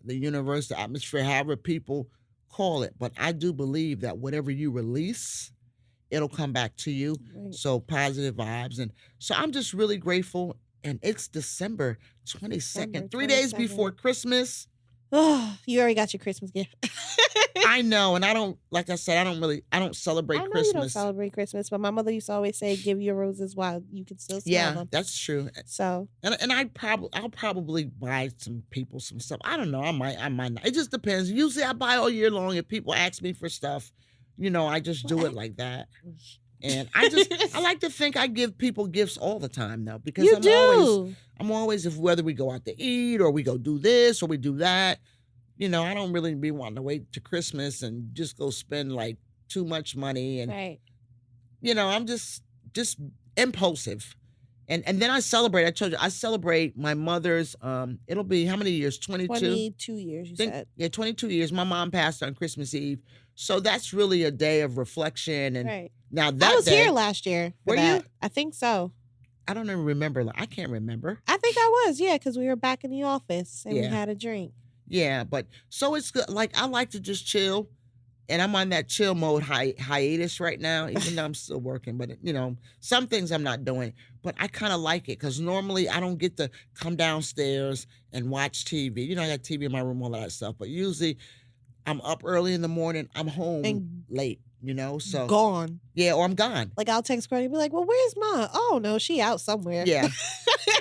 universe, the atmosphere, however people call it. But I do believe that whatever you release, it'll come back to you. Right. So positive vibes, and so I'm just really grateful. And it's December 22nd, 3 days before Christmas. Oh, you already got your Christmas gift. I know, and I don't, like I said, I don't celebrate I know Christmas. you don't celebrate Christmas, but my mother used to always say, "Give your roses while you can still smell them." That's true. So, And I'll probably buy some people some stuff. I don't know. I might not. It just depends. Usually I buy all year long. If people ask me for stuff, I just do it like that. And I like to think I give people gifts all the time though, because you do. I'm always, if whether we go out to eat or we go do this or we do that, I don't really be wanting to wait to Christmas and just go spend like too much money. And, Right. I'm just impulsive. And then I celebrate. I told you, I celebrate my mother's, it'll be how many years? 22? 22 years, you said. Yeah, 22 years. My mom passed on Christmas Eve. So that's really a day of reflection. And Right. now that I was day, here last year. For Were you? that. I think so. I don't even remember. I can't remember. I think I was, yeah, because we were back in the office and we Yeah. had a drink. Yeah, but so it's good. Like I like to just chill and I'm on that chill mode hiatus right now, even though I'm still working. But some things I'm not doing, but I kind of like it because normally I don't get to come downstairs and watch TV. I got TV in my room, all that stuff. But usually I'm up early in the morning. I'm home And late. So gone. yeah, or I'm gone. Like I'll text Courtney and be like, "Well, where's Mom? Oh no, she out somewhere." Yeah,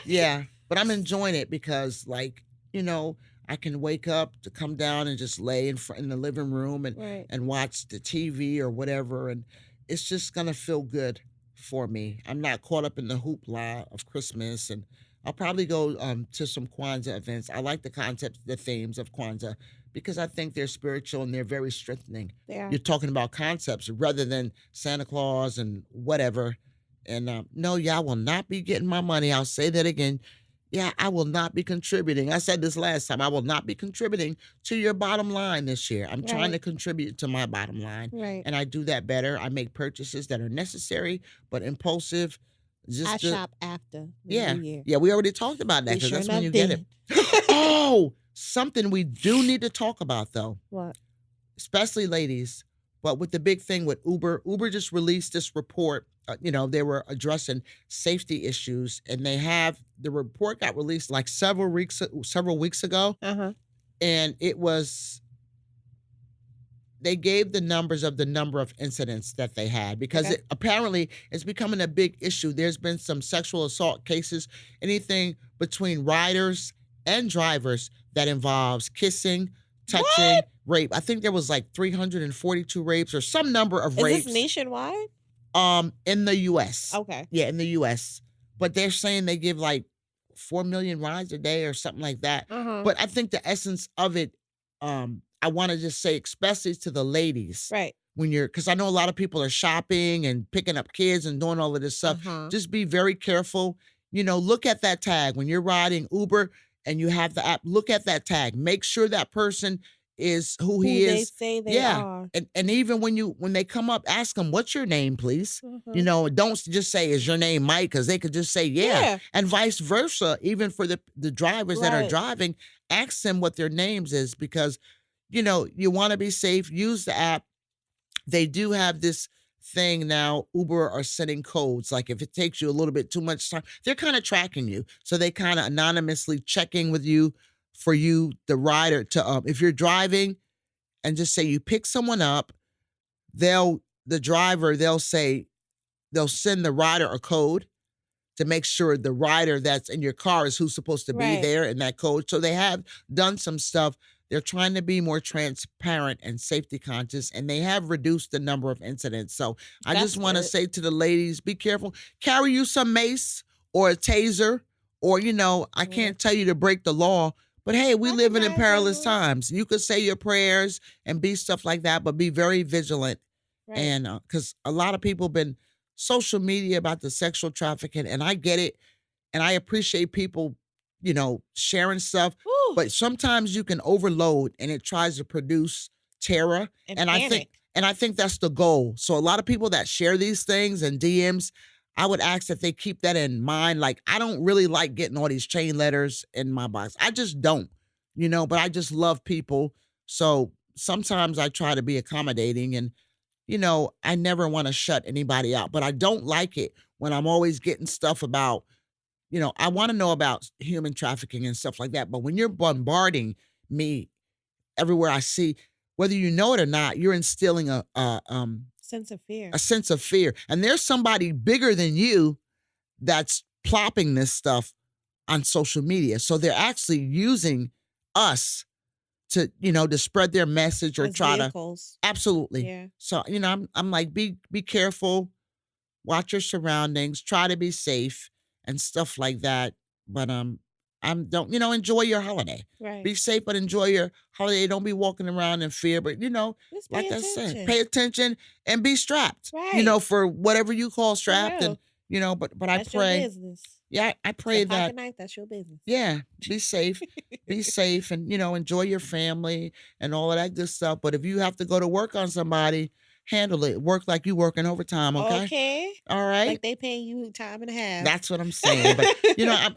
yeah. But I'm enjoying it because, I can wake up to come down and just lay in the living room and Right. and watch the TV or whatever, and it's just gonna feel good for me. I'm not caught up in the hoopla of Christmas, and I'll probably go to some Kwanzaa events. I like the concepts, the themes of Kwanzaa because I think they're spiritual and they're very strengthening. They are. You're talking about concepts rather than Santa Claus and whatever. And no, y'all will not be getting my money. I'll say that again. Yeah, I will not be contributing. I said this last time. I will not be contributing to your bottom line this year. I'm trying to Right. contribute to my bottom line. Right. And I do that better. I make purchases that are necessary but impulsive. I Just to, shop after the yeah. New Year. Yeah, we already talked about that We because sure that's when enough you get it. did. Oh, something we do need to talk about though, What? especially ladies. But with the big thing with Uber just released this report. They were addressing safety issues, and the report got released like several weeks ago, and they gave the numbers of the number of incidents that they had because Okay. apparently it's becoming a big issue. There's been some sexual assault cases, anything between riders and drivers that involves kissing, touching, What? rape. I think there was like 342 rapes or some number of Is rapes this nationwide? in the US. Okay. Yeah, in the US. But they're saying they give like 4 million rides a day or something like that. But I think the essence of it, I want to just say, especially to the ladies, Right. because I know a lot of people are shopping and picking up kids and doing all of this stuff. Just be very careful. Look at that tag when you're riding Uber and you have the app. Look at that tag. Make sure that person is who Who he they is. say they Yeah. are. And even when they come up, ask them, "What's your name, please?" Don't just say, "Is your name Mike?" Because they could just say, "Yeah," Yeah. and vice versa. Even for the drivers that are Right. driving, ask them what their names is because you want to be safe. Use the app. They do have this thing now. Uber are sending codes. Like if it takes you a little bit too much time, they're kind of tracking you. So they kind of anonymously checking with you for you, the rider, to if you're driving and just say you pick someone up, they'll say they'll send the rider a code to make sure the rider that's in your car is who's supposed to be Right. there in that code. So they have done some stuff. They're trying to be more transparent and safety conscious, and they have reduced the number of incidents. So I That's just want to good. say to the ladies, be careful. Carry you some mace or a taser, or I Yeah. can't tell you to break the law, but hey, we living in Recognize perilous those. times. You could say your prayers and be stuff like that, but be very vigilant. Right. And because a lot of people been social media about the sexual trafficking, and I get it, and I appreciate people, sharing stuff. Whew. But sometimes you can overload, and it tries to produce terror. And I panic. think that's the goal. So a lot of people that share these things and DMs, I would ask that they keep that in mind. Like I don't really like getting all these chain letters in my box. I just don't, But I just love people. So sometimes I try to be accommodating, and I never want to shut anybody out, but I don't like it when I'm always getting stuff about, I want to know about human trafficking and stuff like that. But when you're bombarding me everywhere I see, whether you know it or not, you're instilling Sense of fear. a sense of fear. And there's somebody bigger than you that's plopping this stuff on social media. So they're actually using us to spread their message or As try vehicles. to. Absolutely. Yeah. So, I'm like, be careful, watch your surroundings, try to be safe and stuff like that. But don't, enjoy your holiday. Right. Be safe, but enjoy your holiday. Don't be walking around in fear. But Just like pay I said, attention. pay attention and be strapped. Right. For whatever you call strapped. real. And but I That's your pray. business. Yeah, I It's pray a that. pocket knife. That's your business. Yeah, be safe. Be safe and enjoy your family and all of that good stuff. But if you have to go to work on somebody, handle it. Work like you working overtime, okay? Okay. All right. Like they paying you time and a half. That's what I'm saying. But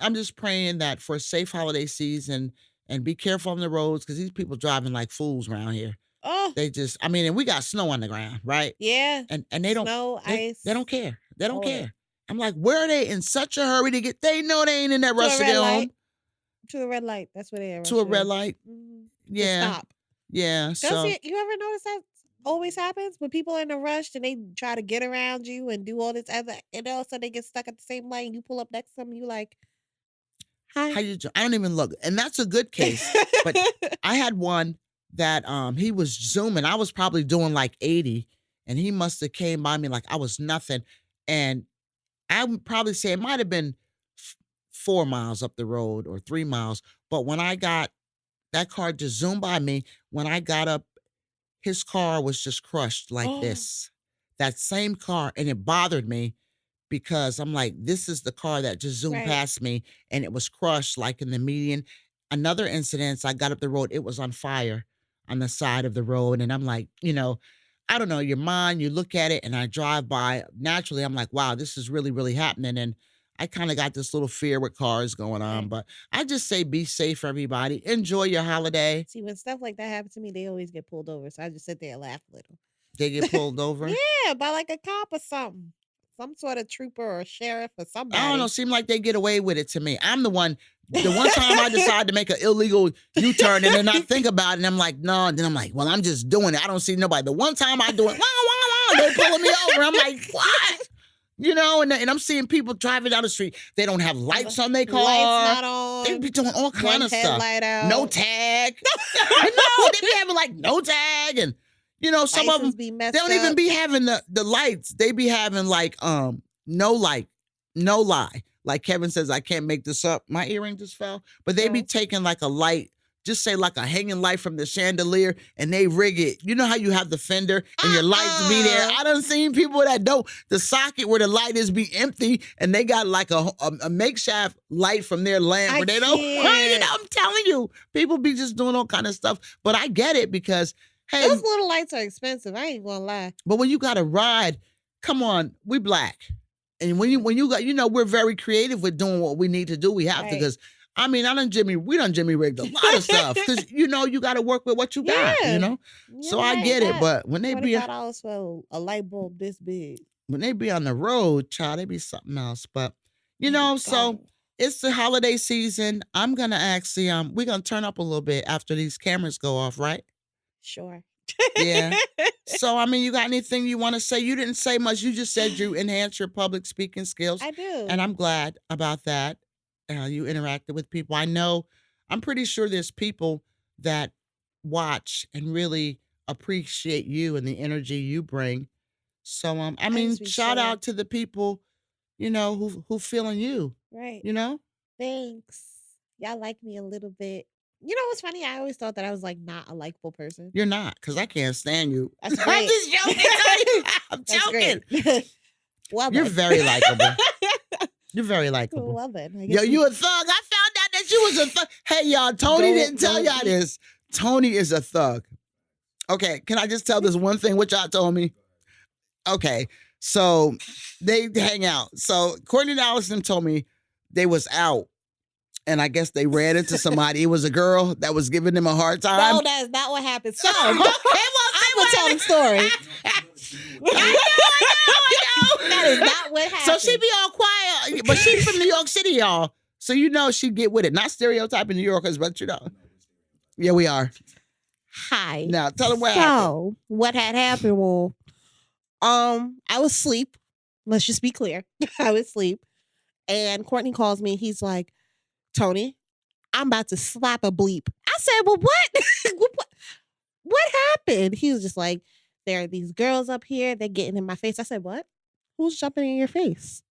I'm just praying that for a safe holiday season, and be careful on the roads because these people driving like fools around here. Oh, They just, I mean, and we got snow on the ground, right? yeah. And they don't, Snow, ice. they don't care. They don't Hold it. care. I'm like, where are they in such a hurry to get? They know they ain't in that To rush a to red get light. home. To a red light. That's where they are. To a red light. To Yeah. stop. Yeah. Does So you ever notice that always happens when people are in a rush and they try to get around you and do all this other, and also they get stuck at the same light and you pull up next to them, you like, how hi. you I don't even look. And that's a good case. But I had one that he was zooming. I was probably doing like 80 and he must have came by me like I was nothing. And I would probably say it might have been 4 miles up the road or 3 miles. But when I got that car just zoomed by me, when I got up, his car was just crushed like this. That same car. And it bothered me because I'm like, this is the car that just zoomed Right. past me and it was crushed like in the median. Another incident, I got up the road, it was on fire on the side of the road. And I'm like, I don't know, your mind, you look at it and I drive by. Naturally, I'm like, wow, this is really, really happening. And I kind of got this little fear with cars going on. Right. But I just say be safe, everybody. Enjoy your holiday. See, when stuff like that happens to me, they always get pulled over. So I just sit there and laugh a little. They get pulled over. Yeah, by like a cop or something. Some sort of trooper or sheriff or somebody. I don't know. Seem like they get away with it to me. I'm the one time I decide to make an illegal U-turn and then I think about it and I'm like, no. And then I'm like, well, I'm just doing it. I don't see nobody. The one time I do it, they're pulling me over. I'm like, what? And I'm seeing people driving down the street. They don't have lights on their car. Lights not on. They be doing all kind of stuff. Headlight out. No tag. No, they be having like no tag and some of them, be they don't even be having the lights. They be having like, no light, no lie. Like Kevin says, I can't make this up. My earring just fell. But they be taking like a light, just say like a hanging light from the chandelier and they rig it. You know how you have the fender and your lights be there? I done seen people that don't, the socket where the light is be empty and they got like a makeshift light from their lamp where they don't, I'm telling you, people be just doing all kind of stuff. But I get it because hey, those little lights are expensive. I ain't gonna lie. But when you got to ride, come on, we Black. And when you got, we're very creative with doing what we need to do. We have to, because we done Jimmy rigged a lot of stuff. Because you got to work with what you got, So I get it. But when they be $25 for a light bulb this big. When they be on the road, child, they be something else. But so it's the holiday season. I'm gonna actually we're gonna turn up a little bit after these cameras go off, right? Sure. Yeah. So, you got anything you want to say? You didn't say much. You just said you enhance your public speaking skills. I do. And I'm glad about that. You interacted with people. I'm pretty sure there's people that watch and really appreciate you and the energy you bring. So, shout out to the people, who feeling you. Right. Thanks. Y'all like me a little bit. You know what's funny? I always thought that I was like not a likable person. You're not, because I can't stand you. That's I'm great. just joking. I'm joking. Well, you're very likable. You're very likable. Well then, Yo, you a thug. I found out that you was a thug. Hey, y'all, Toni didn't tell y'all this. Toni is a thug. Okay, can I just tell this one thing what y'all told me? Okay, so they hang out. So Courtney and Allison told me they was out. And I guess they ran into somebody. It was a girl that was giving them a hard time. No, that's not what happened. So, I'm going to tell the story. I know. That is not what happened. So she be all quiet. But she's from New York City, y'all. So she get with it. Not stereotyping New Yorkers, but Yeah, we are. Hi. Now, tell them what happened. So, what had happened was, I was asleep. Let's just be clear. I was asleep. And Courtney calls me. He's like, Toni, I'm about to slap a bleep. I said, well, what? What happened? He was just like, there are these girls up here. They're getting in my face. I said, what? Who's jumping in your face?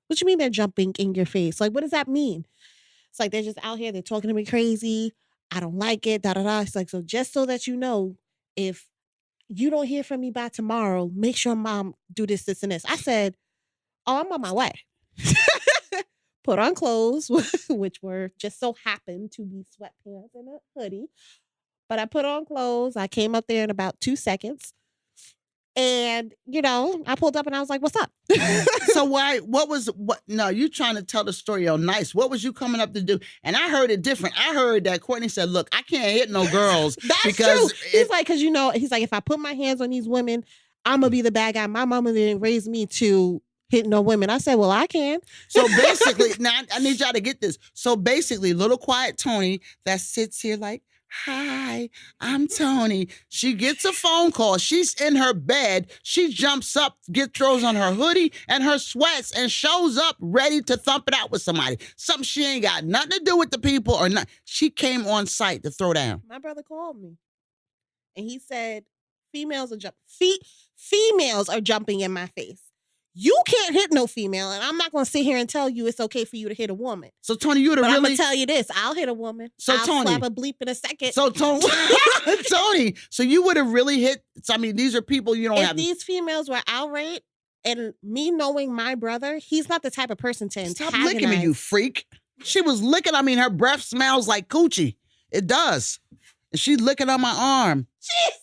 What you mean they're jumping in your face? Like, what does that mean? It's like, they're just out here. They're talking to me crazy. I don't like it. Da, da, da. It's like, so just so that you know, if you don't hear from me by tomorrow, make sure mom do this, this, and this. I said, oh, I'm on my way. Put on clothes, which were just so happened to be sweatpants and a hoodie. But I put on clothes. I came up there in about 2 seconds. And, I pulled up and I was like, what's up? So no, you trying to tell the story all nice. What was you coming up to do? And I heard it different. I heard that Courtney said, look, I can't hit no girls. That's because true. He's like, because, he's like, if I put my hands on these women, I'm going to be the bad guy. My mama didn't raise me to hit no women. I said, well, I can. So basically, now I need y'all to get this. So basically, little quiet Toni that sits here like, hi, I'm Toni. She gets a phone call. She's in her bed. She jumps up, throws on her hoodie and her sweats and shows up ready to thump it out with somebody. Something she ain't got nothing to do with the people or not. She came on site to throw down. My brother called me and he said, females are jumping in my face. You can't hit no female, and I'm not going to sit here and tell you it's okay for you to hit a woman. So, Toni, you would have really... I'm going to tell you this. I'll hit a woman. So, I'll Toni... slap a bleep in a second. So, Toni, so you would have really hit... I mean, these are people you don't have... If these females were outright, and me knowing my brother, he's not the type of person to antagonize. Stop licking me, you freak. She was licking... I mean, her breath smells like coochie. It does. And she's licking on my arm. Jesus!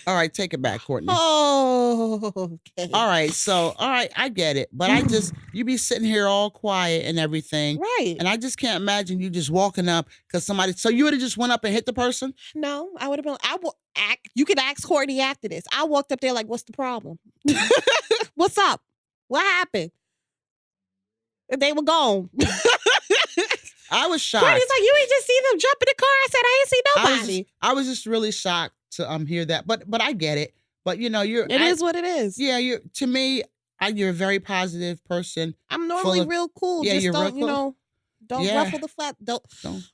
All right, take it back, Courtney. Oh, okay. All right, I get it. But you be sitting here all quiet and everything. Right. And I just can't imagine you just walking up because so you would have just went up and hit the person? No, I would have been, you could ask Courtney after this. I walked up there like, what's the problem? What's up? What happened? And they were gone. I was shocked. Courtney's like, you ain't just see them jump in the car? I said, I ain't see nobody. I was just really shocked to hear that, but I get it. But it is what it is. Yeah, you're a very positive person. I'm normally real cool. Yeah, just you're don't, real cool. Don't ruffle the flap. Don't.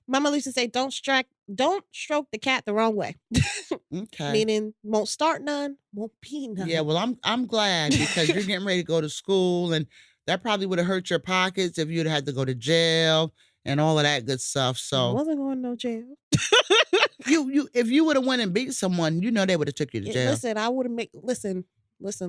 My mother used to say, don't stroke the cat the wrong way. Okay. Meaning, won't start none, won't be none. Yeah, well, I'm glad because you're getting ready to go to school, and that probably would have hurt your pockets if you'd had to go to jail and all of that good stuff. So I wasn't going to no jail. If you would have went and beat someone, they would have took you to jail. Listen, I would have listen. Look.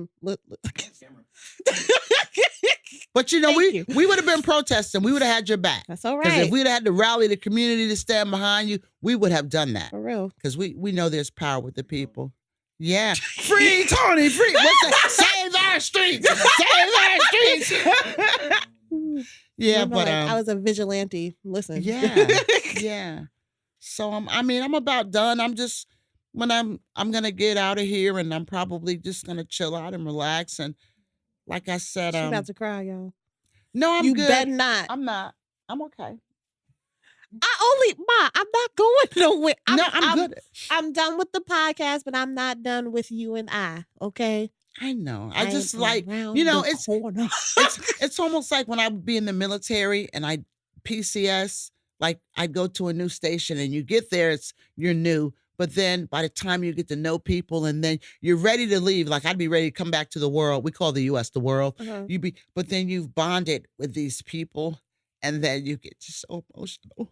But we would have been protesting. We would have had your back. That's all right. Because if we'd had to rally the community to stand behind you, we would have done that. For real. Because we know there's power with the people. Yeah. Free Toni, free. What's that? Save our streets. Save our streets. Yeah, but I was a vigilante. Listen. Yeah. Yeah. So I'm about done. I'm just I'm gonna get out of here, and I'm probably just gonna chill out and relax. And like I said, she's about to cry, y'all. No, I'm good. You better not. I'm not. I'm okay. I'm not going nowhere. I'm good. I'm done with the podcast, but I'm not done with you and I. Okay. I know. I just like it's almost like when I would be in the military and I PCS. Like I'd go to a new station and you get there, you're new. But then by the time you get to know people and then you're ready to leave, like I'd be ready to come back to the world. We call the U.S. the world. Uh-huh. But then you've bonded with these people and then you get just so emotional.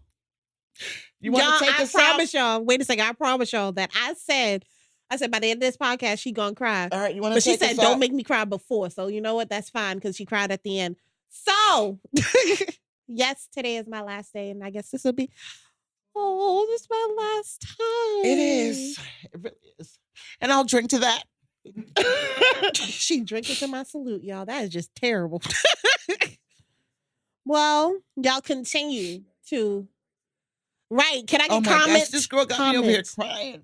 You want to take us out? I promise y'all, wait a second. I promise y'all that I said by the end of this podcast, she gonna cry. All right, you want to take us out? But she said, don't make me cry before. So you know what? That's fine because she cried at the end. So... Yes, today is my last day, and I guess this will be, this is my last time. It is. It really is. And I'll drink to that. She drinking to my salute, y'all. That is just terrible. Well, y'all continue to... Right, can I get comments? Gosh, this girl got me over here crying.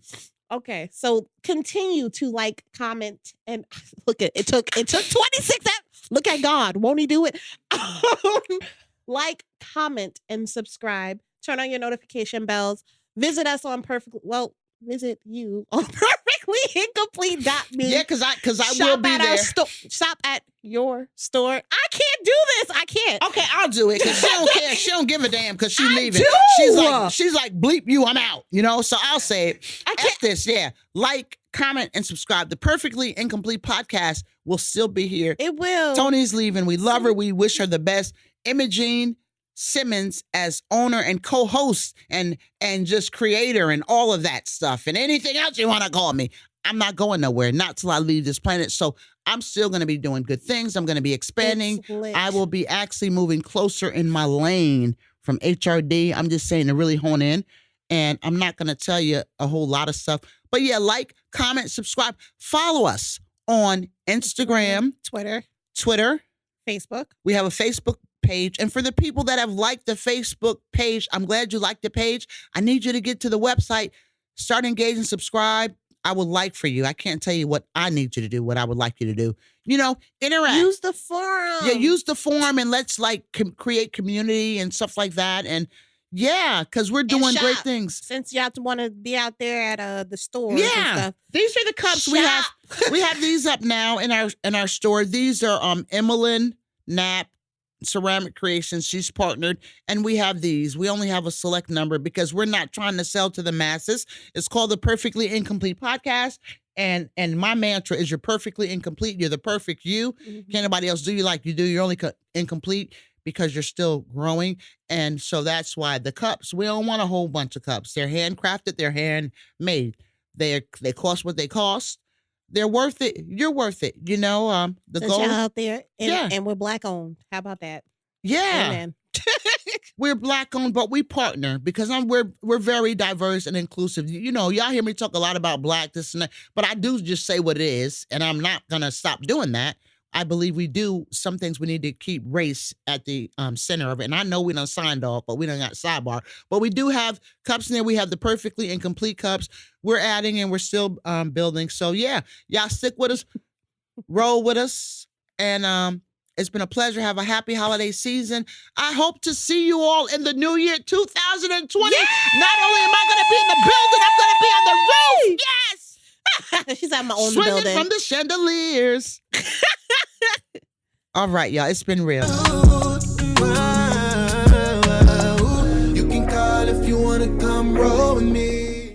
Okay, so continue to comment, and look at it took 26. Look at God, won't He do it? Like, comment, and subscribe. Turn on your notification bells. Visit us on visit you on perfectlyincomplete.me. Yeah, because I will be there. Shop at your store. I can't do this. I can't. Okay, I'll do it because she don't care. She don't give a damn because she's leaving. Do. She's like, bleep you, I'm out. So I'll say it. I can't. F this, yeah. Like, comment, and subscribe. The Perfectly Incomplete podcast will still be here. It will. Toni's leaving. We love her. We wish her the best. Imogene Simmons as owner and co-host and just creator and all of that stuff and anything else you want to call me. I'm not going nowhere, not till I leave this planet. So I'm still going to be doing good things. I'm going to be expanding. I will be actually moving closer in my lane from HRD. I'm just saying to really hone in. And I'm not going to tell you a whole lot of stuff, But yeah, like, comment, subscribe, follow us on Instagram, Twitter. Facebook. We have a Facebook page. And for the people that have liked the Facebook page, I'm glad you liked the page. I need you to get to the website, start engaging, subscribe. I would like for you. I can't tell you what I need you to do, what I would like you to do. Interact. Use the forum. Yeah, use the forum and let's create community and stuff like that. And yeah, because we're doing great things. Since y'all want to be out there at the stores and stuff. These are the cups we have. We have these up now in our store. These are Emmeline Knapp Ceramic Creations. She's partnered, and we have these. We only have a select number because we're not trying to sell to the masses. It's called the Perfectly Incomplete Podcast. And my mantra is, you're perfectly incomplete. You're the perfect you. Can't nobody else do you like you do. You're only incomplete because you're still growing. And so that's why the cups, we don't want a whole bunch of cups. They're handcrafted. They're handmade. They cost what they cost. They're worth it. You're worth it. The Since goal y'all out there and we're Black owned. How about that? Yeah. Amen. We're Black owned, but we partner because we're very diverse and inclusive. Y'all hear me talk a lot about Black, this and that, but I do just say what it is, and I'm not gonna stop doing that. I believe we do some things. We need to keep race at the center of it. And I know we done signed off, but we done got sidebar. But we do have cups in there. We have the Perfectly Incomplete cups. We're adding and we're still building. So yeah, y'all stick with us, roll with us, and it's been a pleasure. Have a happy holiday season. I hope to see you all in the new year, 2020. Yeah! Not only am I going to be in the building, I'm going to be on the roof. Yes! She's at my own Swinging building. from the chandeliers. All right, y'all. It's been real. Ooh.